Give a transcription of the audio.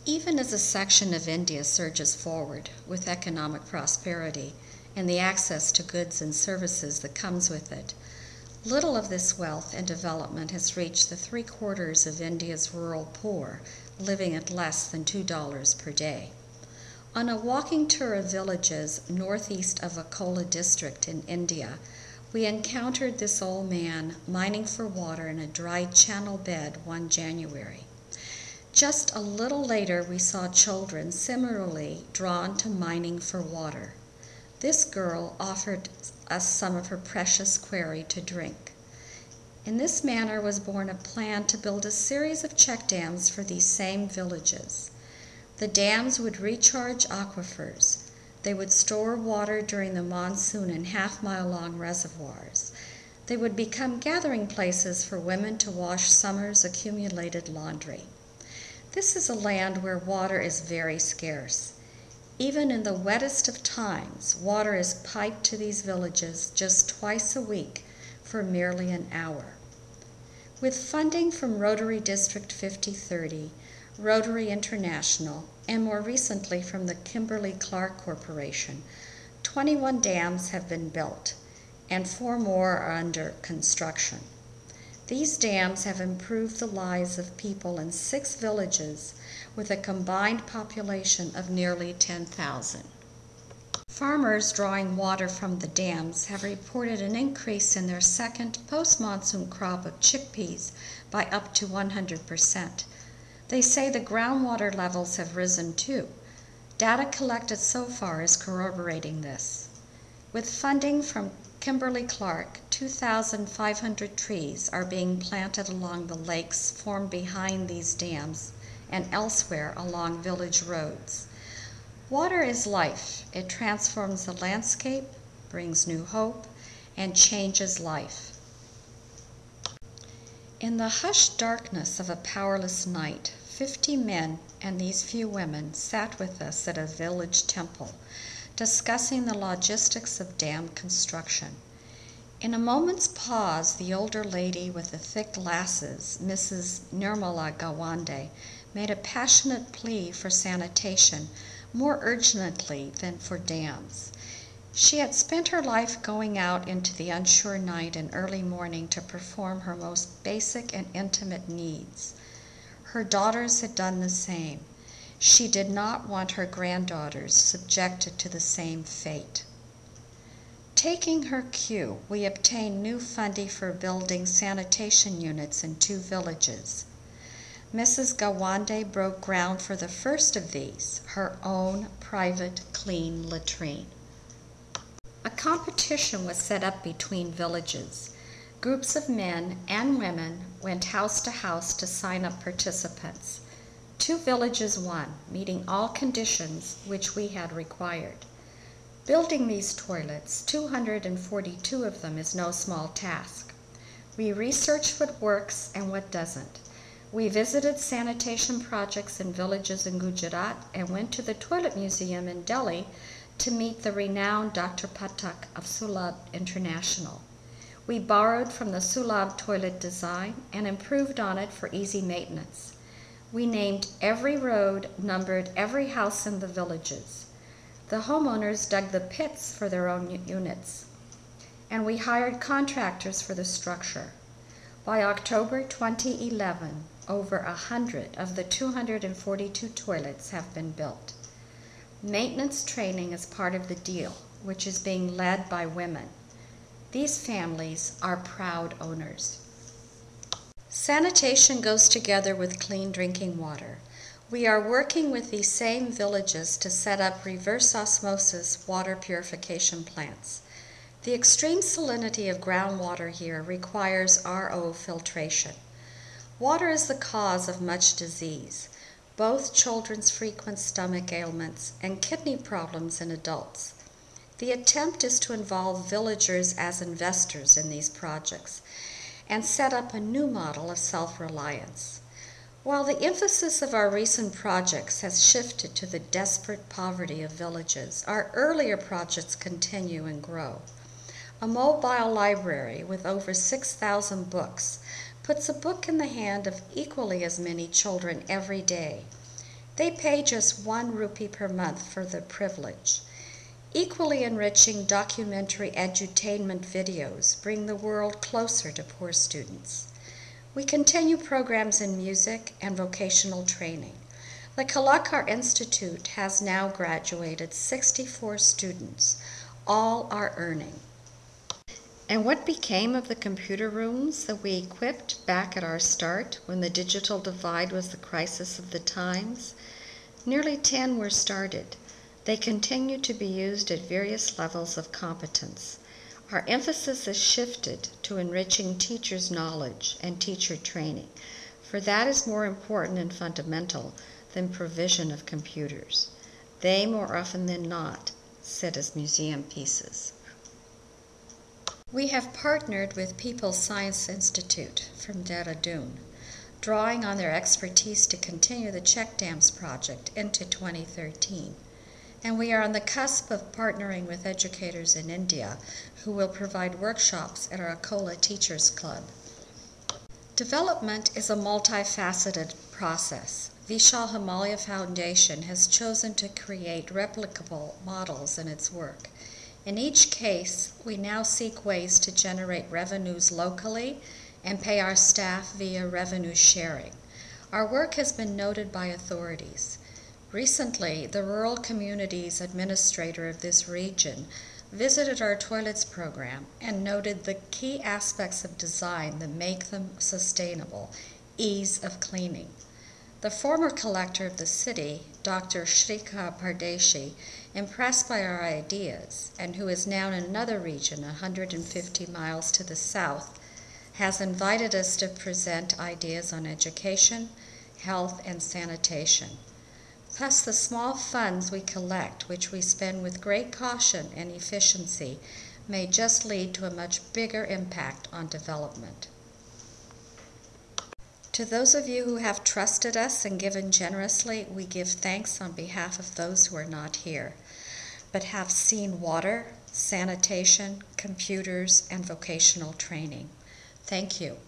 Even as a section of India surges forward with economic prosperity and the access to goods and services that comes with it, little of this wealth and development has reached the 3/4 of India's rural poor, living at less than $2 per day. On a walking tour of villages northeast of Akola district in India, we encountered this old man mining for water in a dry channel bed one January. Just a little later, we saw children similarly drawn to mining for water. This girl offered us some of her precious quarry to drink. In this manner was born a plan to build a series of check dams for these same villages. The dams would recharge aquifers. They would store water during the monsoon in half-mile-long reservoirs. They would become gathering places for women to wash summer's accumulated laundry. This is a land where water is very scarce. Even in the wettest of times, water is piped to these villages just twice a week for merely an hour. With funding from Rotary District 5030, Rotary International, and more recently from the Kimberly-Clark Corporation, 21 dams have been built, and 4 more are under construction. These dams have improved the lives of people in 6 villages with a combined population of nearly 10,000. Farmers drawing water from the dams have reported an increase in their second post-monsoon crop of chickpeas by up to 100%. They say the groundwater levels have risen too. Data collected so far is corroborating this. With funding from Kimberly-Clark, 2,500 trees are being planted along the lakes formed behind these dams and elsewhere along village roads. Water is life. It transforms the landscape, brings new hope, and changes life. In the hushed darkness of a powerless night, 50 men and these few women sat with us at a village temple, discussing the logistics of dam construction. In a moment's pause, the older lady with the thick glasses, Mrs. Nirmala Gawande, made a passionate plea for sanitation more urgently than for dams. She had spent her life going out into the unsure night and early morning to perform her most basic and intimate needs. Her daughters had done the same. She did not want her granddaughters subjected to the same fate. Taking her cue, we obtained new funding for building sanitation units in 2 villages. Mrs. Gawande broke ground for the first of these, her own private clean latrine. A competition was set up between villages. Groups of men and women went house to house to sign up participants. 2 villages won, meeting all conditions which we had required. Building these toilets, 242 of them, is no small task. We researched what works and what doesn't. We visited sanitation projects in villages in Gujarat and went to the Toilet Museum in Delhi to meet the renowned Dr. Pathak of Sulabh International. We borrowed from the Sulabh toilet design and improved on it for easy maintenance. We named every road, numbered every house in the villages. The homeowners dug the pits for their own units, and we hired contractors for the structure. By October 2011, over 100 of the 242 toilets have been built. Maintenance training is part of the deal, which is being led by women. These families are proud owners. Sanitation goes together with clean drinking water. We are working with these same villages to set up reverse osmosis water purification plants. The extreme salinity of groundwater here requires RO filtration. Water is the cause of much disease, both children's frequent stomach ailments and kidney problems in adults. The attempt is to involve villagers as investors in these projects and set up a new model of self-reliance. While the emphasis of our recent projects has shifted to the desperate poverty of villages, our earlier projects continue and grow. A mobile library with over 6,000 books puts a book in the hand of equally as many children every day. They pay just 1 rupee per month for the privilege. Equally enriching documentary edutainment videos bring the world closer to poor students. We continue programs in music and vocational training. The Kalakar Institute has now graduated 64 students. All are earning. And what became of the computer rooms that we equipped back at our start when the digital divide was the crisis of the times? Nearly 10 were started. They continue to be used at various levels of competence. Our emphasis has shifted to enriching teachers' knowledge and teacher training, for that is more important and fundamental than provision of computers. They, more often than not, sit as museum pieces. We have partnered with People's Science Institute from Dehradun, drawing on their expertise to continue the check dams project into 2013. And we are on the cusp of partnering with educators in India who will provide workshops at our Akola Teachers Club. Development is a multifaceted process. Vishal Himalaya Foundation has chosen to create replicable models in its work. In each case, we now seek ways to generate revenues locally and pay our staff via revenue sharing. Our work has been noted by authorities. Recently, the Rural Communities Administrator of this region visited our toilets program and noted the key aspects of design that make them sustainable: ease of cleaning. The former collector of the city, Dr. Shrika Pardeshi, impressed by our ideas, and who is now in another region 150 miles to the south, has invited us to present ideas on education, health, and sanitation. Thus, the small funds we collect, which we spend with great caution and efficiency, may just lead to a much bigger impact on development. To those of you who have trusted us and given generously, we give thanks on behalf of those who are not here, but have seen water, sanitation, computers, and vocational training. Thank you.